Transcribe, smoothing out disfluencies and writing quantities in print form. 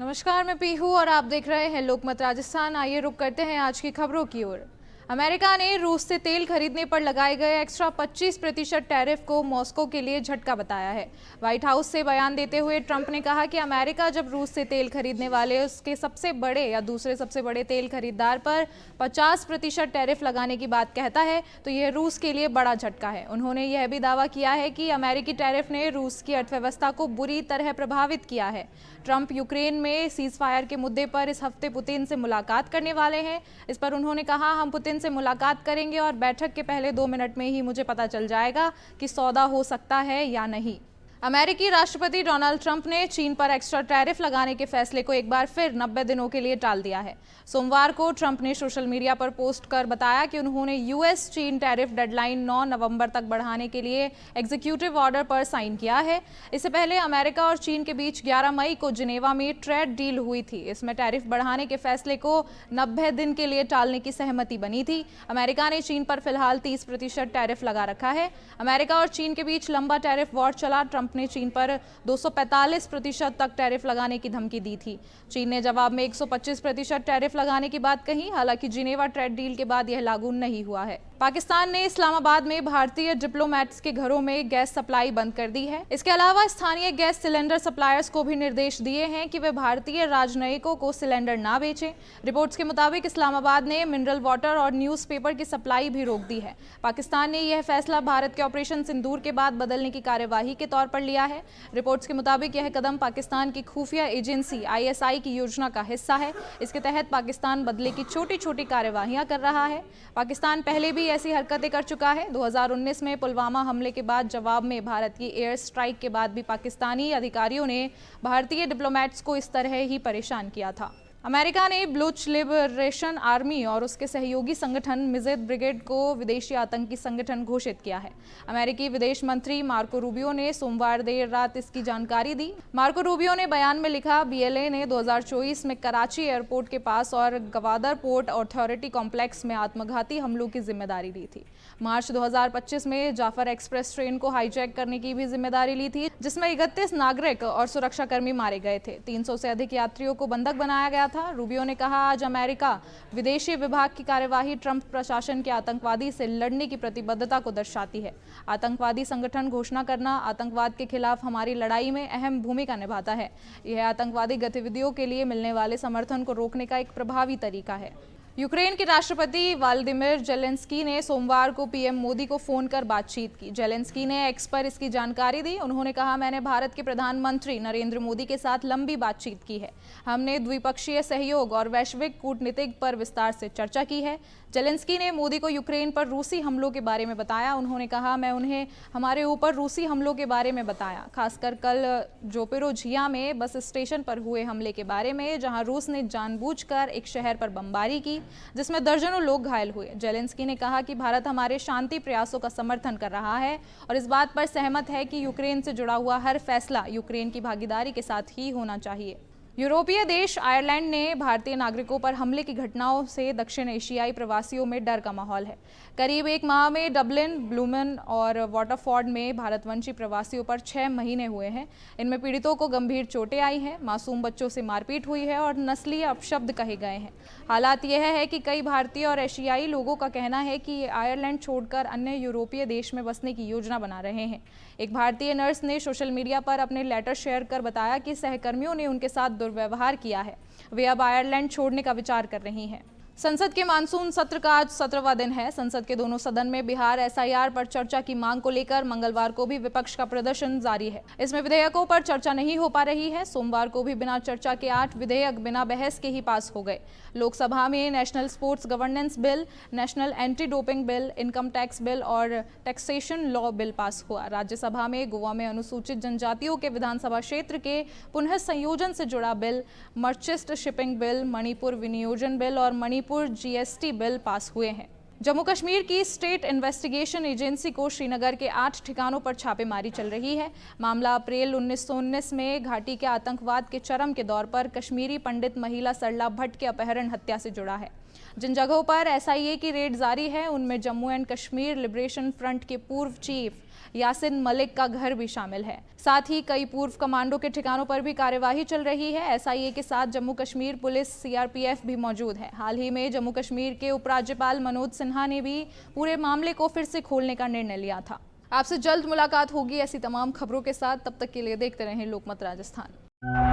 नमस्कार, मैं पीहू और आप देख रहे हैं लोकमत राजस्थान। आइए रुक करते हैं आज की खबरों की ओर। अमेरिका ने रूस से तेल खरीदने पर लगाए गए एक्स्ट्रा 25% टैरिफ को मॉस्को के लिए झटका बताया है। व्हाइट हाउस से बयान देते हुए ट्रंप ने कहा कि अमेरिका जब रूस से तेल खरीदने वाले उसके सबसे बड़े या दूसरे सबसे बड़े तेल खरीदार पर 50% टैरिफ लगाने की बात कहता है तो यह रूस के लिए बड़ा झटका है। उन्होंने यह भी दावा किया है कि अमेरिकी टैरिफ ने रूस की अर्थव्यवस्था को बुरी तरह प्रभावित किया है। ट्रंप यूक्रेन में सीज फायर के मुद्दे पर इस हफ्ते पुतिन से मुलाकात करने वाले हैं। इस पर उन्होंने कहा, हम पुतिन से मुलाकात करेंगे और बैठक के पहले 2 मिनट में ही मुझे पता चल जाएगा कि सौदा हो सकता है या नहीं। अमेरिकी राष्ट्रपति डोनाल्ड ट्रंप ने चीन पर एक्स्ट्रा टैरिफ लगाने के फैसले को एक बार फिर 90 दिनों के लिए टाल दिया है। सोमवार को ट्रंप ने सोशल मीडिया पर पोस्ट कर बताया कि उन्होंने यूएस चीन टैरिफ डेडलाइन 9 नवंबर तक बढ़ाने के लिए एग्जीक्यूटिव ऑर्डर पर साइन किया है। इससे पहले अमेरिका और चीन के बीच 11 मई को जिनेवा में ट्रेड डील हुई थी। इसमें टैरिफ बढ़ाने के फैसले को 90 दिन के लिए टालने की सहमति बनी थी। अमेरिका ने चीन पर फिलहाल 30% टैरिफ लगा रखा है। अमेरिका और चीन के बीच लंबा टैरिफ वॉर चला। ट्रंप ने चीन पर 245% तक टैरिफ लगाने की धमकी दी थी। चीन ने जवाब में 125% टैरिफ लगाने की बात कही। हालांकि जिनेवा ट्रेड डील के बाद यह लागू नहीं हुआ है। पाकिस्तान ने इस्लामाबाद में भारतीय डिप्लोमेट्स के घरों में गैस सप्लाई बंद कर दी है। इसके अलावा स्थानीय गैस सिलेंडर सप्लायर्स को भी निर्देश दिए हैं कि वे भारतीय राजनयिकों को सिलेंडर ना बेचें। रिपोर्ट्स के मुताबिक इस्लामाबाद ने मिनरल वाटर और न्यूज़पेपर की सप्लाई भी रोक दी है। पाकिस्तान ने यह फैसला भारत के ऑपरेशन सिंदूर के बाद बदलने की कार्यवाही के तौर पर लिया है। रिपोर्ट्स के मुताबिक यह कदम पाकिस्तान की खुफिया एजेंसी ISI की योजना का हिस्सा है। इसके तहत पाकिस्तान बदले की छोटी छोटी कार्यवाहियां कर रहा है। पाकिस्तान पहले भी ऐसी हरकतें कर चुका है। 2019 में पुलवामा हमले के बाद जवाब में भारत की एयर स्ट्राइक के बाद भी पाकिस्तानी अधिकारियों ने भारतीय डिप्लोमेट्स को इस तरह ही परेशान किया था। अमेरिका ने ब्लूच लिबरेशन आर्मी और उसके सहयोगी संगठन मिज़ेद ब्रिगेड को विदेशी आतंकी संगठन घोषित किया है। अमेरिकी विदेश मंत्री मार्को रूबियो ने सोमवार देर रात इसकी जानकारी दी। मार्को रूबियो ने बयान में लिखा, BLA ने 2024 में कराची एयरपोर्ट के पास और गवादर पोर्ट अथॉरिटी कॉम्प्लेक्स में आत्मघाती हमलों की जिम्मेदारी ली थी। मार्च 2025 में जाफर एक्सप्रेस ट्रेन को हाईजैक करने की भी जिम्मेदारी ली थी, जिसमें 31 नागरिक और सुरक्षाकर्मी मारे गए थे। 300 से अधिक यात्रियों को बंधक बनाया गया था। रूबियो ने कहा, आज अमेरिका विदेशी विभाग की कार्यवाही ट्रंप प्रशासन के आतंकवादी से लड़ने की प्रतिबद्धता को दर्शाती है। आतंकवादी संगठन घोषणा करना आतंकवाद के खिलाफ हमारी लड़ाई में अहम भूमिका निभाता है। यह आतंकवादी गतिविधियों के लिए मिलने वाले समर्थन को रोकने का एक प्रभावी तरीका है। यूक्रेन के राष्ट्रपति व्लादिमीर जेलेंस्की ने सोमवार को PM मोदी को फोन कर बातचीत की। जेलेंस्की ने एक्स पर इसकी जानकारी दी। उन्होंने कहा, मैंने भारत के प्रधानमंत्री नरेंद्र मोदी के साथ लंबी बातचीत की है। हमने द्विपक्षीय सहयोग और वैश्विक कूटनीति पर विस्तार से चर्चा की है। जेलेंस्की ने मोदी को यूक्रेन पर रूसी हमलों के बारे में बताया। उन्होंने कहा, मैं उन्हें हमारे ऊपर रूसी हमलों के बारे में बताया, खासकर कल जोपोरिजिया में बस स्टेशन पर हुए हमले के बारे में, जहां रूस ने जानबूझकर एक शहर पर बमबारी की जिसमें दर्जनों लोग घायल हुए। जेलेंस्की ने कहा कि भारत हमारे शांति प्रयासों का समर्थन कर रहा है और इस बात पर सहमत है कि यूक्रेन से जुड़ा हुआ हर फैसला यूक्रेन की भागीदारी के साथ ही होना चाहिए। यूरोपीय देश आयरलैंड ने भारतीय नागरिकों पर हमले की घटनाओं से दक्षिण एशियाई प्रवासियों में डर का माहौल है। करीब 1 माह में डबलिन, ब्लूमन और वाटरफोर्ड में भारतवंशी प्रवासियों पर 6 महीने हुए हैं। इनमें पीड़ितों को गंभीर चोटें आई हैं, मासूम बच्चों से मारपीट हुई है और नस्लीय अपशब्द कहे गए हैं। हालात यह है कि कई भारतीय और एशियाई लोगों का कहना है कि ये आयरलैंड छोड़कर अन्य यूरोपीय देश में बसने की योजना बना रहे हैं। एक भारतीय नर्स ने सोशल मीडिया पर अपने लेटर शेयर कर बताया कि सहकर्मियों ने उनके साथ दुर्व्यवहार किया है। वे अब आयरलैंड छोड़ने का विचार कर रही हैं। संसद के मानसून सत्र का आज 17वां दिन है। संसद के दोनों सदन में बिहार SIR पर चर्चा की मांग को लेकर मंगलवार को भी विपक्ष का प्रदर्शन जारी है। इसमें विधेयकों पर चर्चा नहीं हो पा रही है। सोमवार को भी बिना चर्चा के 8 विधेयक बिना बहस के ही पास हो गए। लोकसभा में national sports governance bill, national anti doping bill, income tax bill और टैक्सेशन लॉ बिल पास हुआ। राज्यसभा में गोवा में अनुसूचित जनजातियों के विधानसभा क्षेत्र के पुनः संयोजन से जुड़ा bill, merchant shipping bill, Manipur विनियोजन बिल और मणिपुर GST बिल पास हुए हैं। जम्मू कश्मीर की स्टेट इन्वेस्टिगेशन एजेंसी को श्रीनगर के 8 ठिकानों पर छापेमारी चल रही है। मामला अप्रैल 1919 में घाटी के आतंकवाद के चरम के दौर पर कश्मीरी पंडित महिला सरला भट्ट के अपहरण हत्या से जुड़ा है। जिन जगहों पर SIA की रेड जारी है उनमें Jammu and Kashmir liberation front के पूर्व चीफ यासिन मलिक का घर भी शामिल है। साथ ही कई पूर्व कमांडो के ठिकानों पर भी कार्यवाही चल रही है। एसआईए के साथ जम्मू कश्मीर पुलिस, सीआरपीएफ भी मौजूद है। हाल ही में जम्मू कश्मीर के उपराज्यपाल मनोज सिन्हा ने भी पूरे मामले को फिर से खोलने का निर्णय लिया था। आपसे जल्द मुलाकात होगी ऐसी तमाम खबरों के साथ। तब तक के लिए देखते रहें लोकमत राजस्थान।